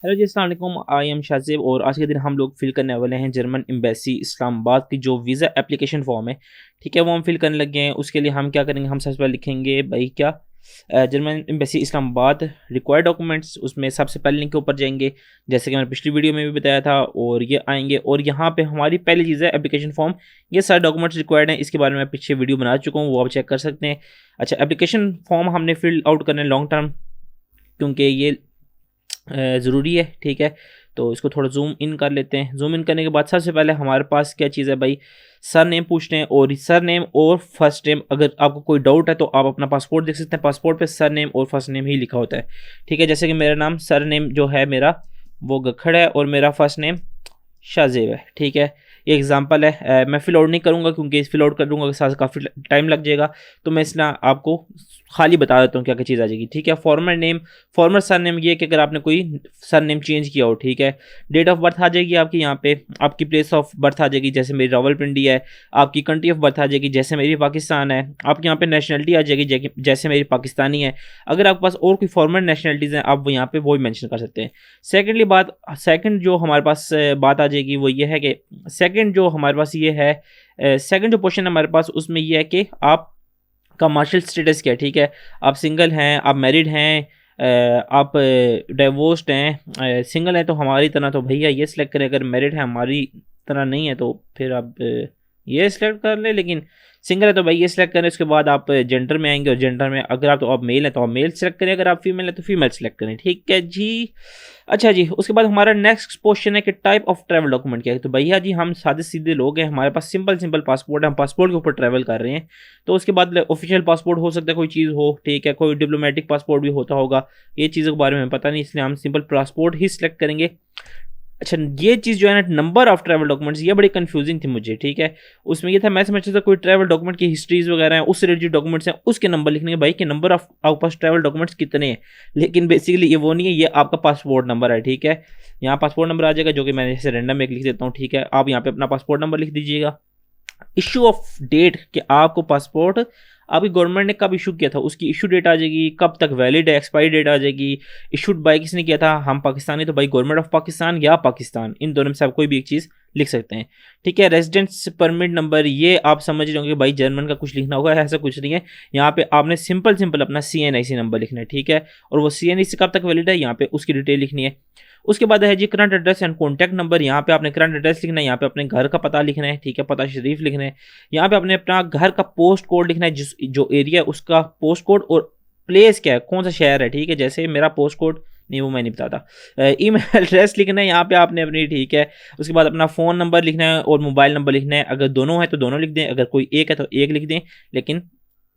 Hello जी, अस्सलाम वालेकुम। I am Shajib और आज के दिन हम लोग फिल करने वाले हैं जर्मन एम्बेसी इस्लामाबाद की जो वीज़ा एप्लीकेशन फॉर्म है। ठीक है, वो हम फिल करने लगे हैं। उसके लिए हम क्या करेंगे, हम सबसे पहले लिखेंगे भाई क्या German embassy Islamabad required documents. उसमें सबसे पहले लिंक के ऊपर जाएंगे, जैसे कि मैंने पिछली वीडियो में भी बताया था, और ये आएंगे और यहाँ पे हमारी पहली चीज़ है एप्लीकेशन फॉर्म। ये सारे डॉक्यूमेंट्स रिक्वायर्ड हैं, इसके बारे में मैं पीछे वीडियो बना चुका हूँ, वो आप चेक कर सकते हैं। अच्छा, एप्लीकेशन फॉर्म हमने फिल आउट करना है लॉन्ग टर्म, क्योंकि ये ज़रूरी है। ठीक है, तो इसको थोड़ा जूम इन कर लेते हैं। जूम इन करने के बाद सबसे पहले हमारे पास क्या चीज़ है भाई, सर नेम पूछते हैं, और सर नेम और फर्स्ट नेम। अगर आपको कोई डाउट है तो आप अपना पासपोर्ट देख सकते हैं, पासपोर्ट पे सर नेम और फर्स्ट नेम ही लिखा होता है। ठीक है, जैसे कि मेरा नाम सर नेम जो है मेरा वो गखड़ है और मेरा फर्स्ट नेम शाहजेब है। ठीक है, ये एग्जांपल है। मैं फिल आउट नहीं करूँगा क्योंकि फिल आउट कर दूंगा साथ काफ़ी टाइम लग जाएगा, तो मैं इसलिए आपको खाली बता देता हूँ क्या क्या चीज़ आ जाएगी। ठीक है, formal name, formal sir name ये कि अगर आपने कोई सर नेम चेंज किया हो। ठीक है, डेट ऑफ बर्थ आ जाएगी आपकी, यहाँ पे आपकी प्लेस ऑफ बर्थ आ जाएगी, जैसे मेरी रावलपिंडी है। आपकी कंट्री ऑफ बर्थ आ जाएगी, जैसे मेरी पाकिस्तान है। आपके यहाँ पे नेशनलिटी आ जाएगी, जैसे मेरी पाकिस्तानी है। अगर आपके पास और कोई फॉर्मल नेशनलिटीज़ हैं, आप वो यहाँ पे वो भी मैंशन कर सकते हैं। सेकेंड जो हमारे पास बात आ जाएगी वो ये है कि सेकंड जो हमारे पास ये है, सेकंड जो क्वेश्चन हमारे पास उसमें ये है कि आप का मार्शल स्टेटस क्या है। ठीक है, आप सिंगल हैं, आप मैरिड हैं, आप डिवोर्स्ड हैं। सिंगल हैं तो हमारी तरह तो भैया ये सिलेक्ट करें, अगर मैरिड है हमारी तरह नहीं है तो फिर आप ये सिलेक्ट कर ले, लेकिन सिंगल है तो भाई ये सिलेक्ट करें। उसके बाद आप जेंडर में आएंगे, और जेंडर में अगर आप तो आप मेल हैं तो आप मेल सेलेक्ट करें, अगर आप फीमेल हैं तो फीमेल सेलेक्ट करें। ठीक है जी। अच्छा जी, उसके बाद हमारा नेक्स्ट क्वेश्चन है कि टाइप ऑफ ट्रैवल डॉक्यूमेंट क्या है। तो भैया जी हम सादे सीधे लोग हैं, हमारे पास सिंपल पासपोर्ट है, हम पासपोर्ट के ऊपर ट्रैवल कर रहे हैं। तो उसके बाद ऑफिशियल पासपोर्ट हो सकता है कोई चीज़ हो। ठीक है, कोई डिप्लोमेटिक पासपोर्ट भी होता होगा, ये चीज़ों के बारे में पता नहीं, इसलिए हम सिंपल पासपोर्ट ही सिलेक्ट करेंगे। अच्छा, ये चीज़ जो है ना, नंबर ऑफ ट्रैवल डॉक्यूमेंट्स, ये बड़ी कंफ्यूजिंग थी मुझे। ठीक है, उसमें ये था मैं समझता था कोई ट्रैवल डॉक्यूमेंट की हिस्ट्रीज वगैरह हैं, उससे रिलेटेड डॉक्यूमेंट्स हैं, उसके नंबर लिखने के भाई के नंबर ऑफ आपके पास ट्रैवल डॉक्यूमेंट्स कितने हैं। लेकिन बेसिकली ये वो नहीं है, ये आपका पासपोर्ट नंबर है। ठीक है, यहाँ पासपोर्ट नंबर आ जाएगा, जो कि मैंने जैसे रैंडम एक लिख देता हूँ। ठीक है, आप यहाँ पे अपना पासपोर्ट नंबर लिख दीजिएगा। इशू ऑफ डेट कि आपको पासपोर्ट आपकी गवर्नमेंट ने कब इशू किया था, उसकी इशू डेट आ जाएगी, कब तक वैलिड है, एक्सपायरी डेट आ जाएगी। इशूड बाय किसने किया था, हम पाकिस्तानी तो भाई गवर्नमेंट ऑफ पाकिस्तान या पाकिस्तान, इन दोनों में से आप कोई भी एक चीज़ लिख सकते हैं। ठीक है, रेजिडेंस परमिट नंबर, ये आप समझ रहे होंगे भाई जर्मन का कुछ लिखना होगा, ऐसा कुछ नहीं है। यहाँ पे आपने सिंपल अपना CNIC नंबर लिखना है। ठीक है, और वो CNIC कब तक वैलिड है, यहाँ पे उसकी डिटेल लिखनी है। उसके बाद है जी current address and contact number. यहाँ पे आपने करंट एड्रेस लिखना है, यहाँ पे अपने घर का पता लिखना है। ठीक है, पता शरीफ लिखना है। यहाँ पे आपने अपना घर का पोस्ट कोड लिखना है, जिस जो एरिया है उसका पोस्ट कोड, और प्लेस क्या है, कौन सा शहर है। ठीक है, जैसे मेरा पोस्ट कोड नहीं, वो मैं नहीं बताता। ईमेल एड्रेस लिखना है यहाँ पे आपने अपनी। ठीक है, उसके बाद अपना फ़ोन नंबर लिखना है और मोबाइल नंबर लिखना है। अगर दोनों है तो दोनों लिख दें, अगर कोई एक है तो एक लिख दें, लेकिन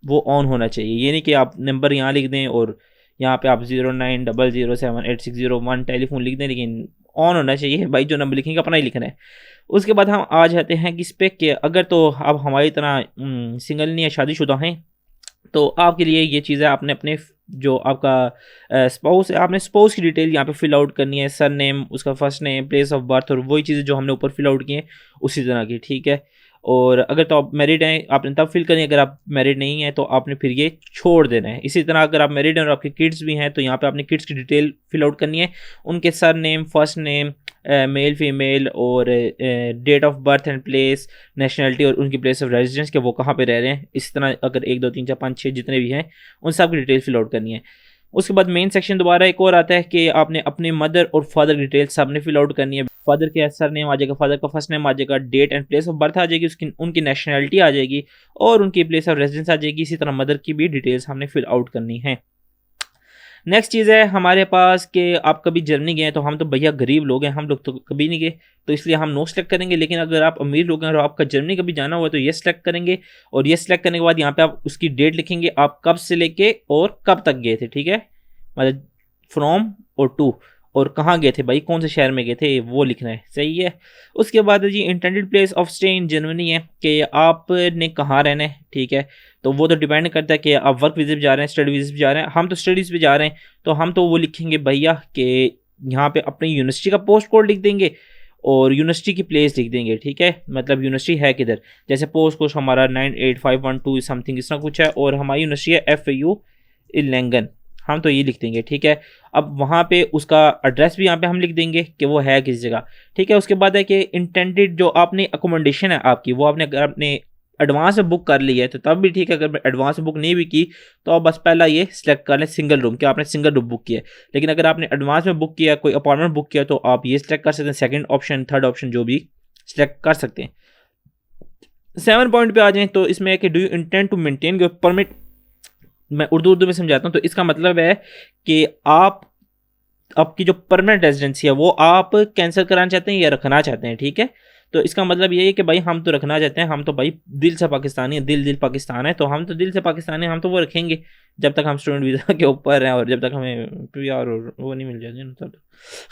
वो ऑन होना चाहिए। ये नहीं कि आप नंबर यहाँ लिख दें और यहाँ पे आप 09007860 टेलीफोन लिख दें, लेकिन ऑन होना चाहिए भाई, जो नंबर लिखेंगे अपना ही लिखना है। उसके बाद हम आ जाते हैं कि इस पे कि अगर तो आप हमारी तरह सिंगल नहीं है, शादीशुदा हैं, तो आपके लिए ये चीज़ है, आपने अपने जो आपका स्पाउस है, आपने स्पाउस की डिटेल यहाँ पे फिल आउट करनी है, सर नेम, उसका first name, place of birth, और वही चीज़ें जो हमने ऊपर फिल आउट की हैं उसी तरह की। ठीक है, और अगर तो आप मैरिड हैं आपने तब फिल करनी है, अगर आप मैरिड नहीं हैं तो आपने फिर ये छोड़ देना है। इसी तरह अगर आप मैरिड हैं और आपके किड्स भी हैं तो यहाँ पे आपने किड्स की डिटेल फिल आउट करनी है, उनके surname, first name, male female, और date of birth and place, nationality, और उनकी प्लेस ऑफ रेजिडेंस के वो कहाँ पे रह रहे हैं। इस तरह अगर 1 2 3 4 5 6 जितने भी हैं उन सब की डिटेल फिल आउट करनी है। उसके बाद मेन सेक्शन दोबारा एक और आता है कि आपने अपने मदर और फादर की डिटेल्स सबने फिल आउट करनी है। फादर के सर नेम आ जाएगा, फादर का फर्स्ट नेम आ जाएगा, date and place of birth आ जाएगी, उसकी उनकी नेशनलिटी आ जाएगी, और उनकी प्लेस ऑफ रेजिडेंस आ जाएगी। इसी तरह मदर की भी डिटेल्स हमने फिल आउट करनी है। नेक्स्ट चीज़ है हमारे पास कि आप कभी जर्मनी गए हैं, तो हम तो भैया गरीब लोग हैं, हम लोग तो कभी नहीं गए, तो इसलिए हम नो सेलेक्ट करेंगे। लेकिन अगर आप अमीर लोग हैं और आपका जर्मनी कभी जाना हुआ तो ये सेलेक्ट करेंगे, और ये सेलेक्ट करने के बाद यहाँ पे आप उसकी डेट लिखेंगे, आप कब से लेके और कब तक गए थे। ठीक है, मतलब फ्रॉम और टू, और कहाँ गए थे भाई, कौन से शहर में गए थे, वो लिखना है। सही है। उसके बाद जी intended place of stay in Germany है कि आपने कहाँ रहना है। ठीक है, तो वो तो डिपेंड करता है कि आप वर्क विजिट जा रहे हैं, स्टडी विजिट जा रहे हैं। हम तो स्टडीज़ पे जा रहे हैं, तो हम तो वो लिखेंगे भैया कि यहाँ पे अपनी यूनिवर्सिटी का पोस्ट कोड लिख देंगे और यूनिवर्सिटी की प्लेस लिख देंगे। ठीक है, मतलब यूनिवर्सिटी है किधर, जैसे पोस्ट कोड हमारा 98512 समथिंग इस तरह कुछ है, और हमारी यूनिवर्सिटी है FAU इलेंगन। हम तो ये लिख देंगे, ठीक है। अब वहाँ पे उसका एड्रेस भी यहाँ पे हम लिख देंगे कि वो है किस जगह, ठीक है। उसके बाद है कि इंटेंडेड जो आपने अकोमोडेशन है आपकी, वो आपने अगर आपने एडवांस में बुक कर ली है तो तब भी ठीक है। अगर एडवांस में बुक नहीं भी की तो आप बस पहला ये सिलेक्ट कर लें सिंगल रूम, कि आपने सिंगल रूम बुक किया है। लेकिन अगर आपने एडवांस में बुक किया, कोई अपार्टमेंट बुक किया, तो आप ये सिलेक्ट कर सकते हैं, सेकंड ऑप्शन, थर्ड ऑप्शन जो भी सिलेक्ट कर सकते हैं। 7 पॉइंट पे आ जाएं तो इसमें है कि do you intend to maintain your permit. मैं उर्दू में समझाता हूँ। तो इसका मतलब है कि आप आपकी जो परमानेंट रेजिडेंसी है वो आप कैंसिल कराना चाहते हैं या रखना चाहते हैं, ठीक है। तो इसका मतलब ये है कि भाई हम तो रखना चाहते हैं, हम तो भाई दिल से पाकिस्तानी है, दिल पाकिस्तान है, तो हम तो दिल से पाकिस्तानी हैं, हम तो वो रखेंगे जब तक हम स्टूडेंट वीज़ा के ऊपर हैं और जब तक हमें पीआर और वो नहीं मिल जाती ना तब।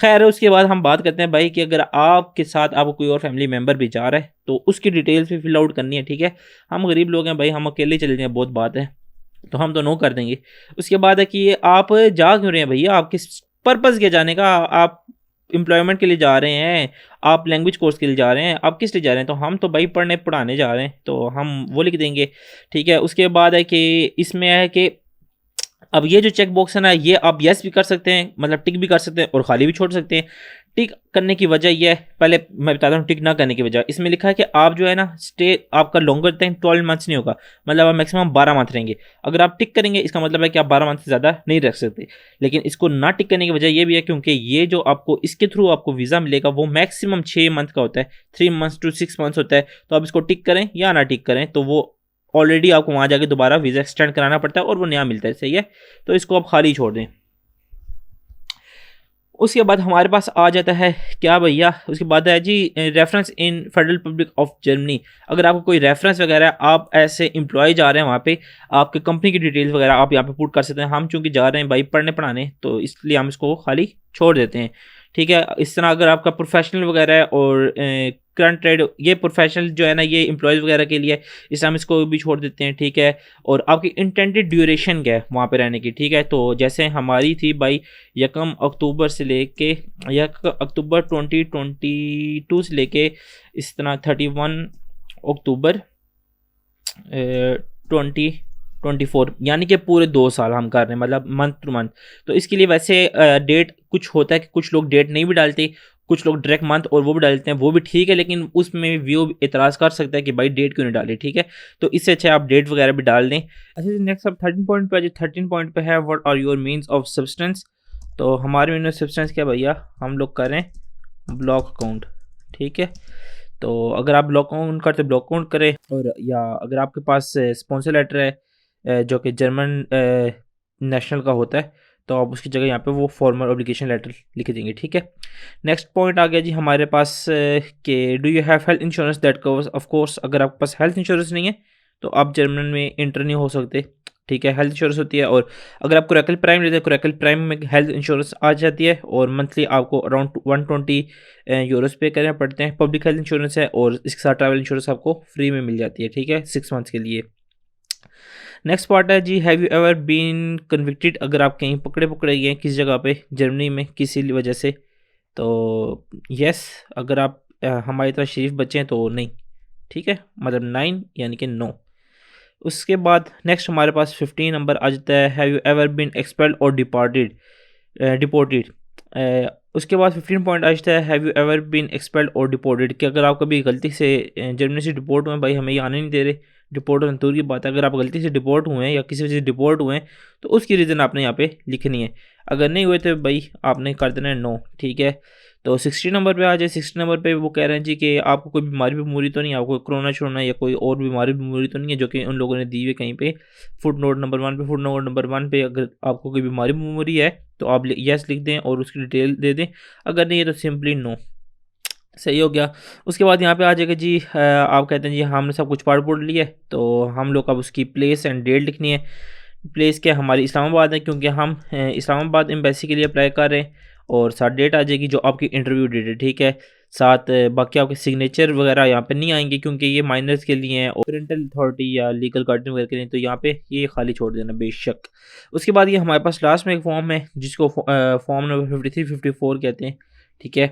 खैर उसके बाद हम बात करते हैं भाई कि अगर आपके साथ आपको कोई और फैमिली मेम्बर भी जा रहा है तो उसकी डिटेल्स भी फिल आउट करनी है, ठीक है। हम गरीब लोग हैं भाई, हम अकेले चले जाएँ बहुत बात है, तो हम तो नो कर देंगे। उसके बाद है कि आप जा क्यों रहे हैं भैया, आप किस पर्पज़ के जाने का, आप एम्प्लॉयमेंट के लिए जा रहे हैं, आप लैंग्वेज कोर्स के लिए जा रहे हैं, आप किस लिए जा रहे हैं। तो हम तो भाई पढ़ने पढ़ाने जा रहे हैं, तो हम वो लिख देंगे, ठीक है। उसके बाद है कि इसमें है कि अब ये जो चेक बॉक्स है ना, ये आप यस भी कर सकते हैं, मतलब टिक भी कर सकते हैं और खाली भी छोड़ सकते हैं। टिक करने की वजह यह है, पहले मैं बताता हूँ टिक ना करने की वजह। इसमें लिखा है कि आप जो है ना स्टे आपका लॉन्गर देन 12 मंथ्स नहीं होगा, मतलब आप मैक्सिमम 12 मंथ रहेंगे। अगर आप टिक करेंगे इसका मतलब है कि आप 12 मंथ से ज़्यादा नहीं रख सकते। लेकिन इसको ना टिक करने की वजह ये भी है क्योंकि ये जो आपको इसके थ्रू आपको वीज़ा मिलेगा वो मैक्सिमम 6 मंथ का होता है, 3 मंथ्स टू 6 मंथ्स होता है। तो आप इसको टिक करें या ना टिक करें तो वो ऑलरेडी आपको वहाँ जाके दोबारा वीज़ा एक्सटेंड कराना पड़ता है और वो नया मिलता है, सही है। तो इसको आप खाली छोड़ दें। उसके बाद हमारे पास आ जाता है क्या भैया, उसके बाद है जी reference in Federal Republic of Germany. अगर आपको कोई रेफरेंस वगैरह, आप ऐसे एम्प्लॉय जा रहे हैं वहाँ पे, आपके कंपनी की डिटेल्स वगैरह आप यहाँ पे पुट कर सकते हैं। हम चूंकि जा रहे हैं भाई पढ़ने पढ़ाने, तो इसलिए हम इसको खाली छोड़ देते हैं, ठीक है। इस तरह अगर आपका प्रोफेशनल वगैरह है और करंट ट्रेड, ये प्रोफेशनल जो है ना ये एम्प्लॉयज़ वगैरह के लिए, इस हम इसको भी छोड़ देते हैं, ठीक है। और आपकी इंटेंडेड ड्यूरेशन क्या है वहाँ पे रहने की, ठीक है। तो जैसे हमारी थी भाई 1 अक्टूबर से लेके 1 अक्टूबर 2022 से लेके इस तरह 31 अक्टूबर 2024, यानी कि पूरे 2 साल हम कर रहे हैं, मतलब मंथ टू मंथ। तो इसके लिए वैसे डेट कुछ होता है कि कुछ लोग डेट नहीं भी डालते, कुछ लोग डायरेक्ट मंथ और वो भी डालते हैं, वो भी ठीक है। लेकिन उसमें व्यू एतराज़ कर सकता है कि भाई डेट क्यों नहीं डाली, ठीक है। तो इससे अच्छा आप डेट वगैरह भी डाल दें। अच्छा नेक्स्ट अब 13 पॉइंट पे आ जाए। 13 पॉइंट पे है what are your means of substance. तो हमारे मीन ऑफ सब्सटेंस क्या भैया, हम लोग करें ब्लॉक अकाउंट, ठीक है। तो अगर आप ब्लॉक अकाउंट करते ब्लॉक अकाउंट करें, और या अगर आपके पास स्पॉन्सर लेटर है जो कि जर्मन नेशनल का होता है, तो आप उसकी जगह यहाँ पे वो फॉर्मल ऑब्लिगेशन लेटर लिख देंगे, ठीक है। नेक्स्ट पॉइंट आ गया जी हमारे पास कि do you have health insurance that covers. Of course अगर आपके पास हेल्थ इंश्योरेंस नहीं है तो आप जर्मन में इंटर नहीं हो सकते, ठीक है। हेल्थ इंश्योरेंस होती है, और अगर आप क्रैकल प्राइम लेते हैं, क्रैकल प्राइम में हेल्थ इंश्योरेंस आ जाती है और मंथली आपको अराउंड 120 यूरोस पे करने पड़ते हैं। पब्लिक हेल्थ इंश्योरेंस है और इसके साथ ट्रैवल इंश्योरेंस आपको फ्री में मिल जाती है, ठीक है, 6 मंथ्स के लिए। नेक्स्ट पार्ट है जी have you ever been convicted. अगर आप कहीं पकड़े गए हैं किसी जगह पे जर्मनी में किसी वजह से, तो यस। अगर आप हमारी तरह शरीफ बच्चे हैं तो नहीं, ठीक है, मतलब 9 यानी कि नो। उसके बाद नेक्स्ट हमारे पास 15 नंबर आ जाता है have you ever been expelled और डिपोर्टेड। उसके बाद 15 पॉइंट आ जाता है have you ever been expelled और डिपोर्टेड, कि अगर आप कभी गलती से जर्मनी से डिपोर्ट हुए, भाई हमें ये आने नहीं दे रहे, डिपोर्ट होने दूर की बात है, अगर आप गलती से डिपोर्ट हुए हैं या किसी वजह से डिपोर्ट हुए हैं तो उसकी रीज़न आपने यहाँ पे लिखनी है। अगर नहीं हुए तो भाई आपने कर देना है नो, ठीक है। तो 60 नंबर पे आ जाए। 60 नंबर पे वो कह रहे हैं जी कि आपको कोई बीमारी तो नहीं है, आपको कोरोना शोरोना या कोई और बीमारी तो नहीं है जो कि उन लोगों ने दी हुई है कहीं पे फुट नोट नंबर 1 पे। फुट नोट नंबर 1 पे अगर आपको कोई बीमारी है तो आप यस लिख दें और उसकी डिटेल दे दें, अगर नहीं है तो सिंपली नो। सही हो गया। उसके बाद यहाँ पे आ जाएगा जी आप कहते हैं जी हमने सब कुछ पढ़ लिया है, तो हम लोग अब उसकी प्लेस एंड डेट लिखनी है। प्लेस क्या हमारी इस्लामाबाद है क्योंकि हम इस्लामाबाद एम्बेसी के लिए अप्लाई कर रहे हैं, और साथ डेट आ जाएगी जो आपकी इंटरव्यू डेट है, ठीक है। साथ बाकी आपके सिग्नेचर वगैरह यहाँ पे नहीं आएंगे क्योंकि ये माइनर्स के लिए हैं और पेरेंटल अथॉरिटी या लीगल गार्डियन वगैरह के लिए, तो यहाँ पे ये खाली छोड़ देना बेशक। उसके बाद ये हमारे पास लास्ट में एक फॉर्म है जिसको फॉर्म नंबर 53-54 कहते हैं, ठीक है।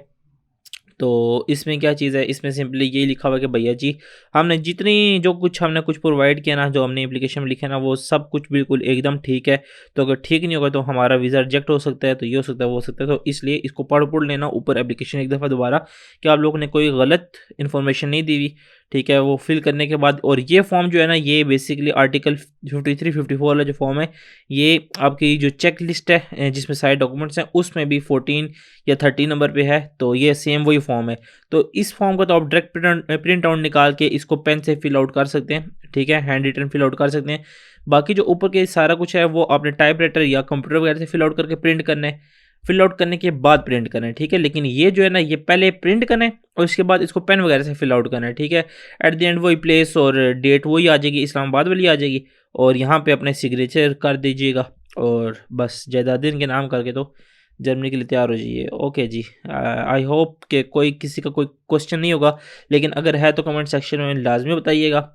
तो इसमें क्या चीज़ है, इसमें सिंपली यही लिखा हुआ है कि भैया जी हमने जितनी जो कुछ हमने कुछ प्रोवाइड किया ना, जो हमने एप्लीकेशन में लिखा है ना, वो सब कुछ बिल्कुल एकदम ठीक है। तो अगर ठीक नहीं होगा तो हमारा वीज़ा रिजेक्ट हो सकता है, तो ये हो सकता है वो हो सकता है। तो इसलिए इसको पढ़ लेना ऊपर एप्लीकेशन एक दफ़ा दोबारा कि आप लोगों ने कोई गलत इन्फॉर्मेशन नहीं दी हुई, ठीक है। वो फिल करने के बाद, और ये फॉर्म जो है ना, ये बेसिकली आर्टिकल 53-54 वाला जो फॉर्म है, ये आपकी जो चेक लिस्ट है जिसमें सारे डॉक्यूमेंट्स हैं, उसमें भी 14 या 13 नंबर पे है। तो ये सेम वही फॉर्म है। तो इस फॉर्म को तो आप डायरेक्ट प्रिंट आउट निकाल के इसको पेन से फिल आउट कर सकते हैं, ठीक है, हैंड रिटन फिल आउट कर सकते हैं। बाकी जो ऊपर के सारा कुछ है वो आपने टाइप राइटर या कंप्यूटर वगैरह से फिल आउट करके प्रिंट करना है, फिल आउट करने के बाद प्रिंट करना है, ठीक है। लेकिन ये जो है ना, ये पहले प्रिंट करना है और इसके बाद इसको पेन वगैरह से फिल आउट करना है, ठीक है। एट द एंड वही प्लेस और डेट वही आ जाएगी, इस्लामाबाद वाली आ जाएगी, और यहाँ पे अपने सिग्नेचर कर दीजिएगा और बस जैदादीन के नाम करके तो जर्मनी के लिए तैयार हो जाइए। ओके जी, आई होप कि कोई किसी का कोई क्वेश्चन नहीं होगा, लेकिन अगर है तो कमेंट सेक्शन में लाजमी बताइएगा।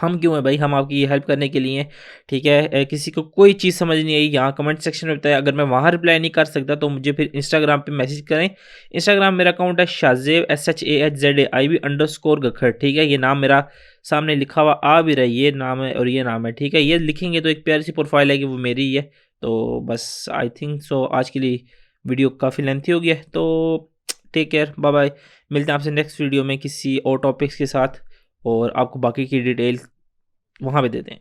हम क्यों हैं भाई, हम आपकी ये हेल्प करने के लिए हैं, ठीक है। किसी को कोई चीज़ समझ नहीं आई, यहाँ कमेंट सेक्शन में बताया। अगर मैं वहाँ रिप्लाई नहीं कर सकता तो मुझे फिर इंस्टाग्राम पे मैसेज करें। इंस्टाग्राम मेरा अकाउंट है शाहज़ेब SHAHZAIB_गखर, ठीक है। ये नाम मेरा सामने लिखा हुआ आ भी रहा है, ये नाम है और ये नाम है, ठीक है। ये लिखेंगे तो एक प्यारी सी प्रोफाइल है कि वो मेरी ही है। तो बस आई थिंक सो आज के लिए वीडियो काफ़ी लेंथी हो गया है, तो टेक केयर, बाय बाय। मिलते हैं आपसे नेक्स्ट वीडियो में किसी और टॉपिक्स के साथ, और आपको बाकी की डिटेल वहाँ पे देते हैं।